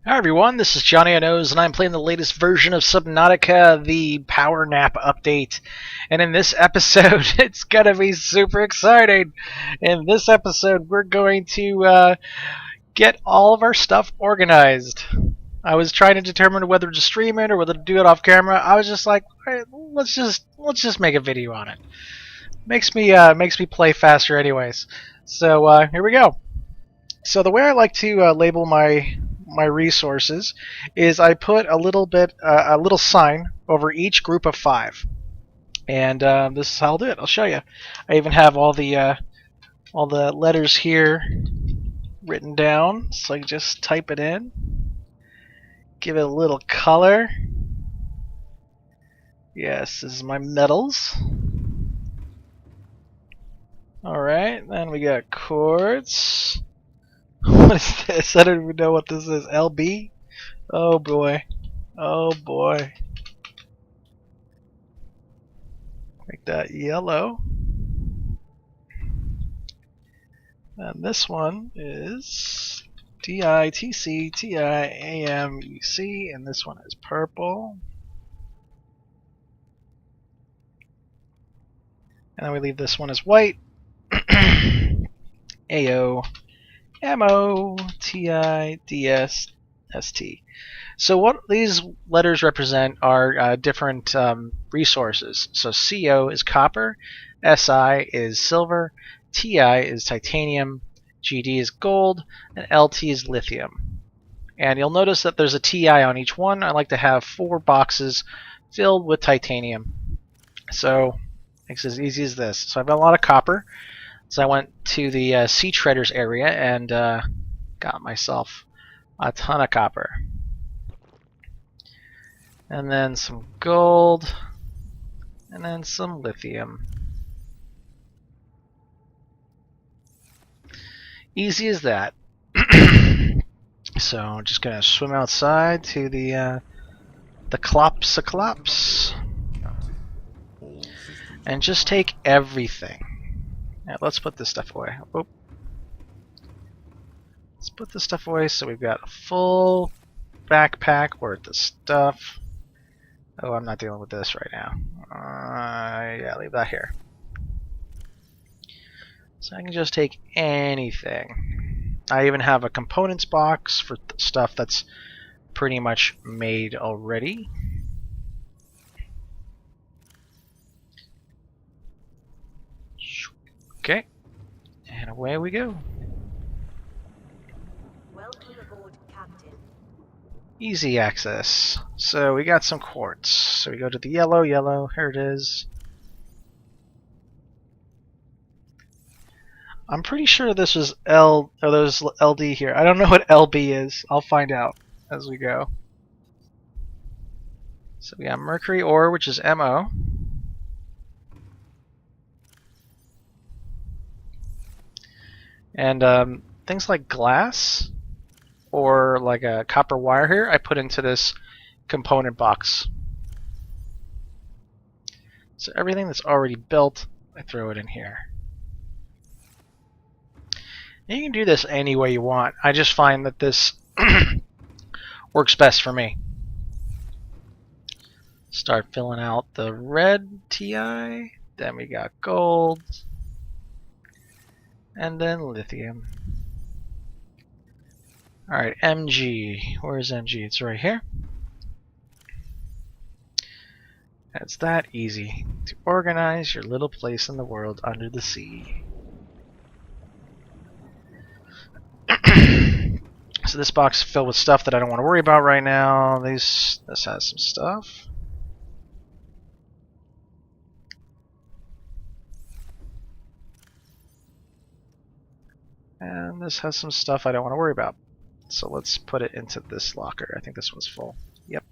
Hi everyone, this is Johnnyonoes, and I'm playing the latest version of Subnautica, the Power Nap update. And in this episode, it's gonna be super exciting. In this episode, we're going to get all of our stuff organized. I was trying to determine whether to stream it or whether to do it off camera. I was just like, "Hey, let's just make a video on it. Makes me play faster, anyways. So here we go. So the way I like to label my resources is I put a little sign over each group of 5, and this is how I'll do it. I'll show you. I even have all the letters here written down, so I can just type it in, give it a little color. Yes, this is my metals. All right, then we got quartz. What is this? I don't even know what this is. LB? Oh boy. Oh boy. Make that yellow. And this one is DITCTIAMEC, and this one is purple. And then we leave this one as white. AO. MOTIDSST. So what these letters represent are different resources. So CO is copper, SI is silver, TI is titanium, GD is gold, and LT is lithium. And you'll notice that there's a TI on each one. I like to have 4 boxes filled with titanium. So it's as easy as this. So I've got a lot of copper. So I went to the sea treaders area and got myself a ton of copper. And then some gold. And then some lithium. Easy as that. So I'm just going to swim outside to the Clops. And just take everything. Now, let's put this stuff away. Oop. Let's put this stuff away so we've got a full backpack worth of stuff. Oh, I'm not dealing with this right now. Yeah, leave that here. So I can just take anything. I even have a components box for stuff that's pretty much made already. Okay, and away we go. Welcome aboard, Captain. Easy access. So we got some quartz. So we go to the yellow, here it is. I'm pretty sure this was there's LD here. I don't know what LB is. I'll find out as we go. So we got mercury ore, which is MO. And things like glass or like a copper wire here, I put into this component box. So everything that's already built, I throw it in here. And you can do this any way you want. I just find that this works best for me. Start filling out the red TI, then we got gold, and then lithium. Alright, MG. Where's MG? It's right here. It's that easy to organize your little place in the world under the sea. So this box is filled with stuff that I don't want to worry about right now. This has some stuff. And this has some stuff I don't want to worry about. So let's put it into this locker. I think this one's full. Yep.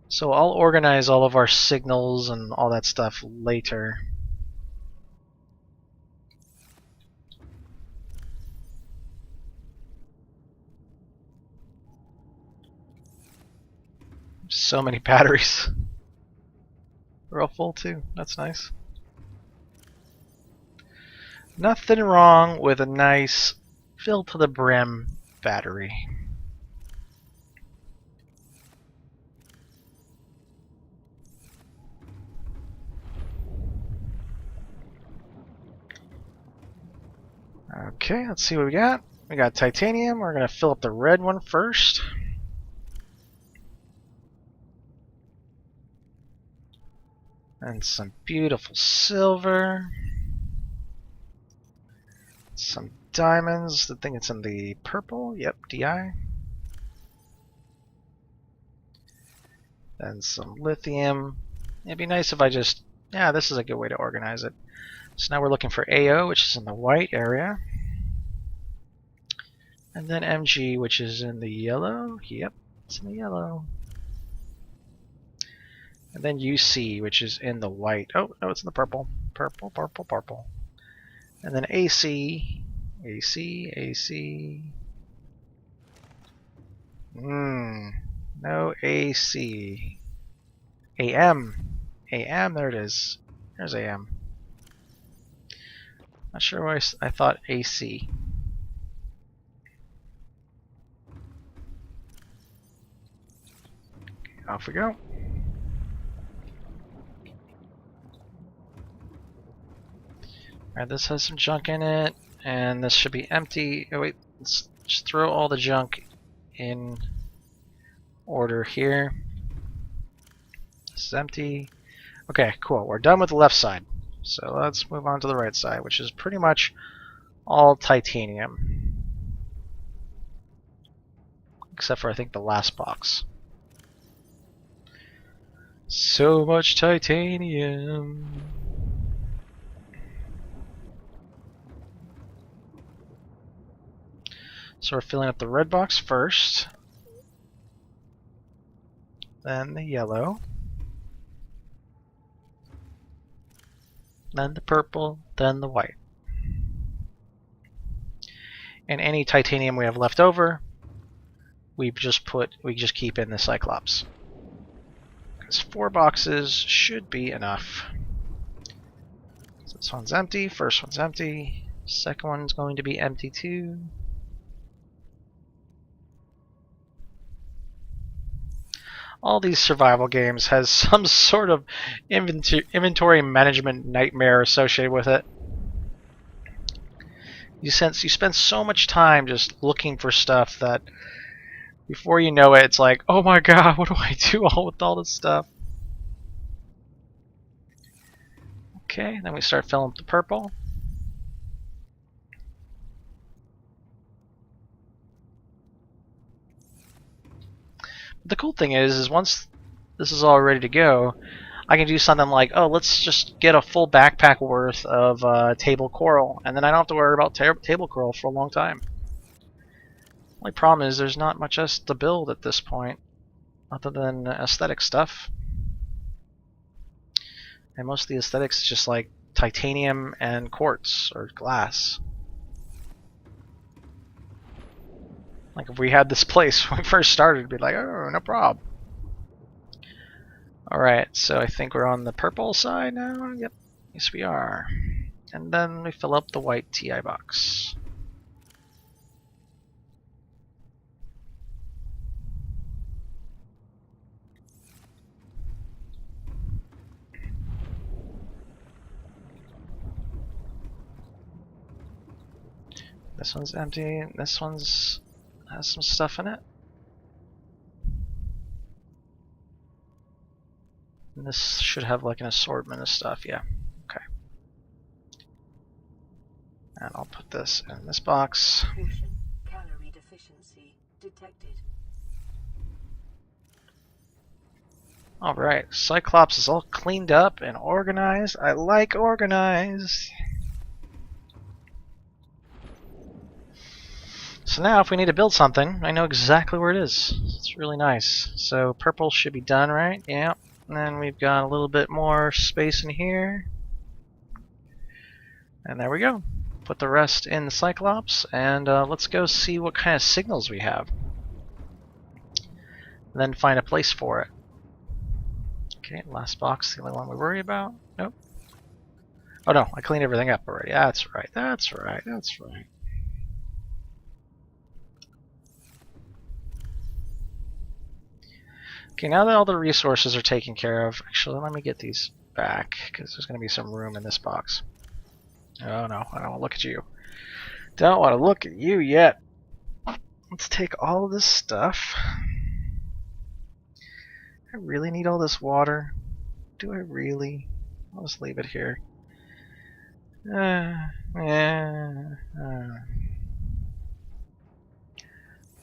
So I'll organize all of our signals and all that stuff later. So many batteries. They're all full too. That's nice. Nothing wrong with a nice fill to the brim battery. Okay, let's see what we got. We got titanium. We're going to fill up the red one first. And some beautiful silver. Some diamonds. I think it's in the purple. Yep, DI. Then some lithium. It'd be nice if I just... Yeah, this is a good way to organize it. So now we're looking for AO, which is in the white area. And then MG, which is in the yellow. Yep, it's in the yellow. And then UC, which is in the white. Oh, no, it's in the purple. Purple, purple, purple. And then AC. AC. No AC. AM. AM, there it is. There's AM. Not sure why I thought AC. Off we go. Alright, this has some junk in it, and this should be empty. Oh wait, let's just throw all the junk in order here. This is empty. Okay, cool. We're done with the left side. So let's move on to the right side, which is pretty much all titanium. Except for, I think, the last box. So much titanium. So we're filling up the red box first. Then the yellow. Then the purple, then the white. And any titanium we have left over, we just keep in the Cyclops. Because 4 boxes should be enough. So this one's empty, first one's empty, second one's going to be empty too. All these survival games has some sort of inventory management nightmare associated with it. You spend so much time just looking for stuff that before you know it, it's like, oh my god, what do I do with all this stuff? Okay, then we start filling up the purple. The cool thing is once this is all ready to go, I can do something like, oh, let's just get a full backpack worth of table coral, and then I don't have to worry about table coral for a long time. Only problem is there's not much else to build at this point, other than aesthetic stuff. And most of the aesthetics is just like titanium and quartz or glass. Like if we had this place when we first started, it'd be like, oh, no problem. Alright, so I think we're on the purple side now. Yep, yes we are. And then we fill up the white TI box. This one's empty, this one's has some stuff in it. And this should have like an assortment of stuff, yeah. Okay. And I'll put this in this box. Calorie deficiency detected. Alright, Cyclops is all cleaned up and organized. I like organized. So now if we need to build something, I know exactly where it is. It's really nice. So purple should be done, right? Yeah. And then we've got a little bit more space in here. And there we go. Put the rest in the Cyclops, and let's go see what kind of signals we have. And then find a place for it. Okay, last box, the only one we worry about. Nope. Oh no, I cleaned everything up already. That's right, that's right, that's right. Okay, now that all the resources are taken care of, actually let me get these back, because there's going to be some room in this box. Oh no, I don't want to look at you. Don't want to look at you yet. Let's take all of this stuff. I really need all this water. Do I really? I'll just leave it here.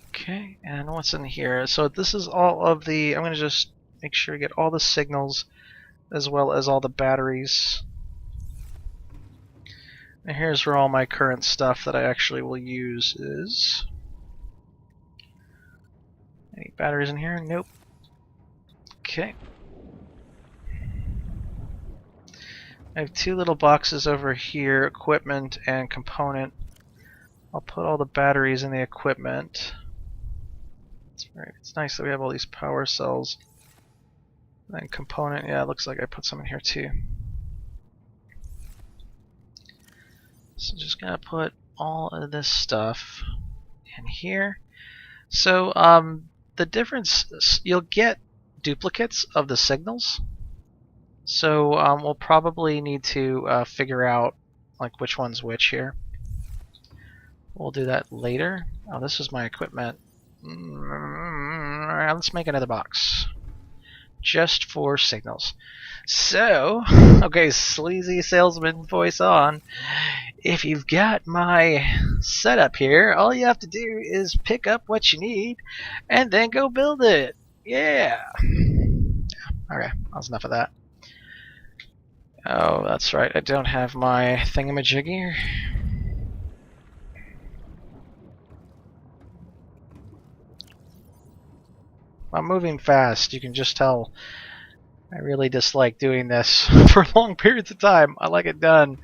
Okay, and what's in here? So this is all of the... I'm going to just make sure I get all the signals as well as all the batteries. And here's where all my current stuff that I actually will use is. Any batteries in here? Nope. Okay. I have two little boxes over here, equipment and component. I'll put all the batteries in the equipment. It's nice that we have all these power cells. And component, yeah, it looks like I put some in here too. So just gonna put all of this stuff in here. So the difference, you'll get duplicates of the signals. So we'll probably need to figure out like which one's which here. We'll do that later. Oh, this is my equipment. Alright, let's make another box. Just for signals. So, okay, sleazy salesman voice on. If you've got my setup here, all you have to do is pick up what you need and then go build it. Yeah. Okay, that's enough of that. Oh, that's right, I don't have my thingamajiggy. I'm moving fast, you can just tell. I really dislike doing this for long periods of time. I like it done.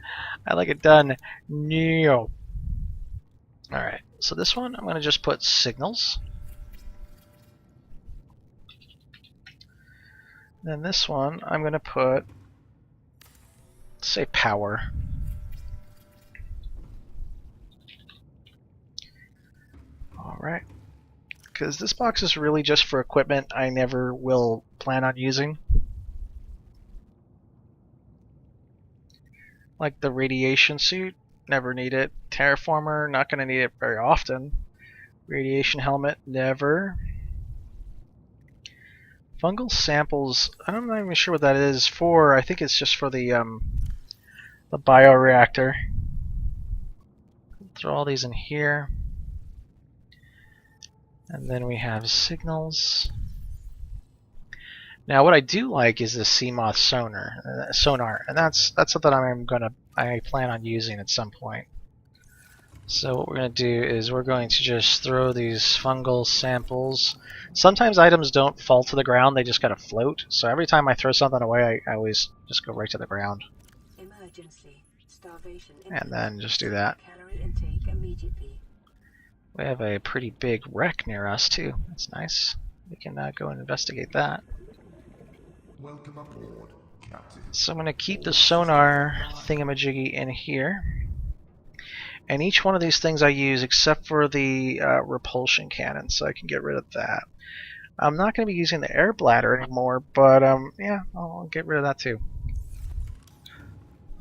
I like it done now. Alright, so this one I'm going to just put signals. Then this one I'm going to put, say, power. Alright. Because this box is really just for equipment I never will plan on using. Like the radiation suit, never need it. Terraformer, not going to need it very often. Radiation helmet, never. Fungal samples, I'm not even sure what that is for. I think it's just for the bioreactor. Throw all these in here. And then we have signals. Now what I do like is the CMOS sonar, and that's something I plan on using at some point. So what we're going to do is we're going to just throw these fungal samples. Sometimes items don't fall to the ground, they just kind of float. So every time I throw something away, I always just go right to the ground. Emergency. Starvation. And then just do that. Calorie intake immediately. We have a pretty big wreck near us too. That's nice. We can go and investigate that. Welcome aboard, Captain. So I'm going to keep the sonar thingamajiggy in here. And each one of these things I use except for the repulsion cannon, so I can get rid of that. I'm not going to be using the air bladder anymore, but yeah, I'll get rid of that too.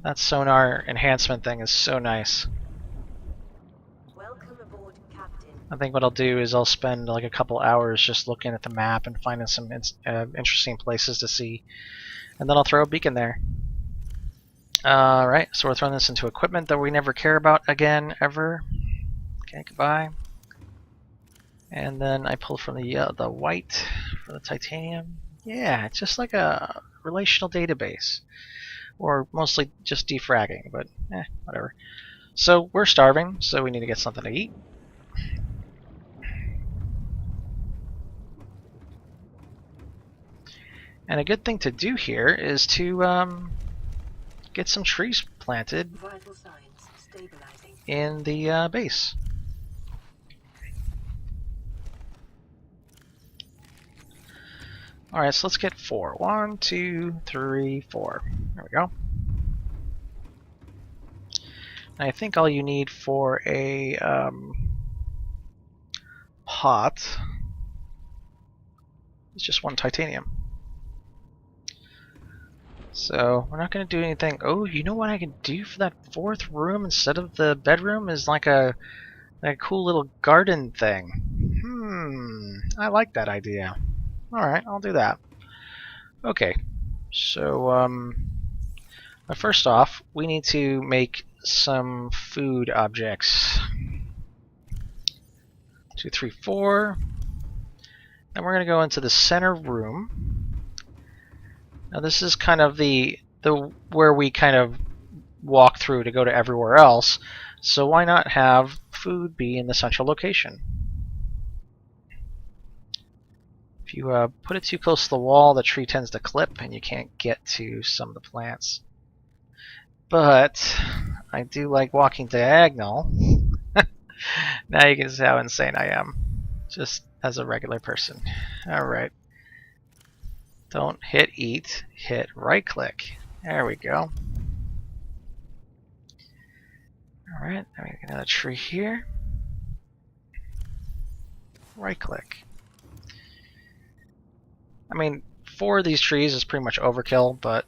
That sonar enhancement thing is so nice. Welcome aboard, Captain. I think what I'll do is I'll spend like a couple hours just looking at the map and finding some interesting places to see. And then I'll throw a beacon there. Alright, so we're throwing this into equipment that we never care about again, ever. Okay, goodbye. And then I pull from the white for the titanium. Yeah, it's just like a relational database. Or mostly just defragging, but whatever. So we're starving, so we need to get something to eat. And a good thing to do here is to get some trees planted Vital signs stabilizing. in the base. Alright, so let's get 4. 1, 2, 3, 4. There we go. I think all you need for a pot is just 1 titanium. So we're not going to do anything. Oh, you know what I can do for that 4th room instead of the bedroom is like a cool little garden thing. I like that idea. Alright, I'll do that. Okay, so first off, we need to make some food objects. 2, 3, 4. And we're going to go into the center room. Now this is kind of the where we kind of walk through to go to everywhere else. So why not have food be in the central location? If you put it too close to the wall, the tree tends to clip and you can't get to some of the plants. But I do like walking diagonal. Now you can see how insane I am, just as a regular person. Alright. Don't hit eat, hit right click. There we go. Alright, now we get another tree here. Right click. I mean, 4 of these trees is pretty much overkill, but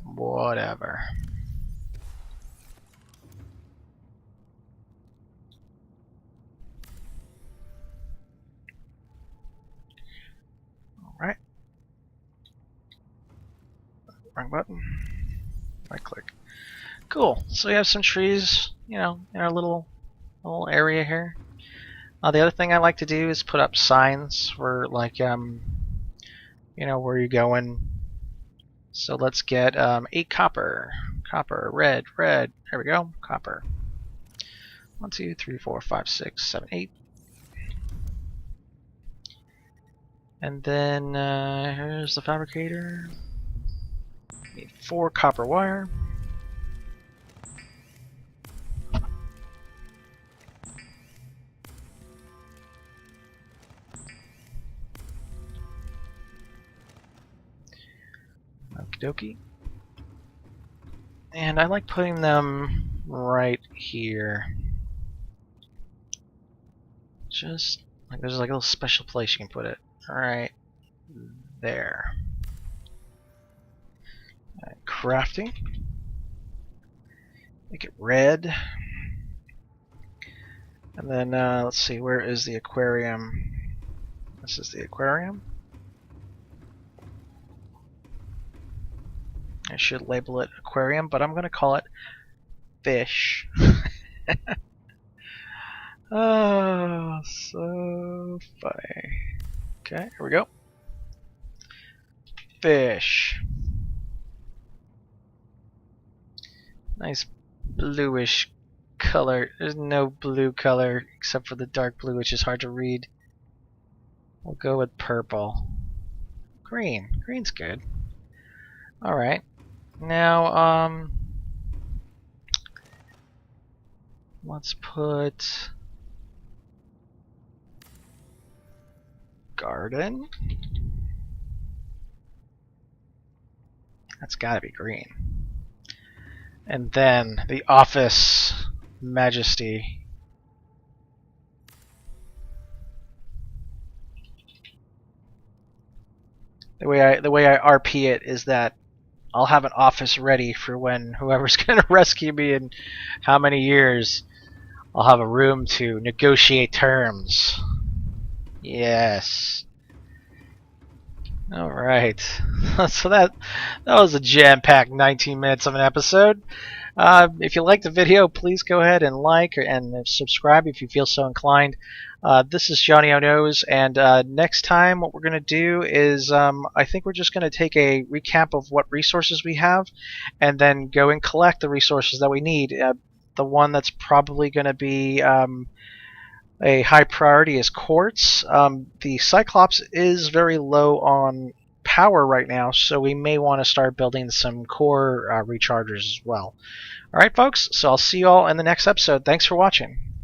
whatever. Alright. Wrong button. Right click. Cool. So we have some trees, you know, in our little area here. The other thing I like to do is put up signs for like you know, where you're going. So let's get 8 copper. Copper, red. There we go. Copper. 1, 2, 3, 4, 5, 6, 7, 8. And then here's the fabricator. Need 4 copper wire. Okie dokie. And I like putting them right here. Just like there's like a little special place you can put it. Right there. Crafting. Make it red. And then let's see, where is the aquarium? This is the aquarium. I should label it aquarium, but I'm going to call it fish. Oh, so funny. Okay, here we go. Fish. Nice bluish color. There's no blue color except for the dark blue, which is hard to read. We'll go with purple. Green. Green's good. Alright. Now, let's put garden. That's gotta be green. And then the office majesty. The way I RP it is that I'll have an office ready for when whoever's going to rescue me in how many years. I'll have a room to negotiate terms. Yes. All right. So that was a jam-packed 19 minutes of an episode. If you liked the video, please go ahead and like and subscribe if you feel so inclined. This is Johnnyonoes, and next time what we're going to do is I think we're just going to take a recap of what resources we have and then go and collect the resources that we need. The one that's probably going to be a high priority is quartz. The Cyclops is very low on power right now, so we may want to start building some core rechargers as well. Alright folks, so I'll see you all in the next episode. Thanks for watching.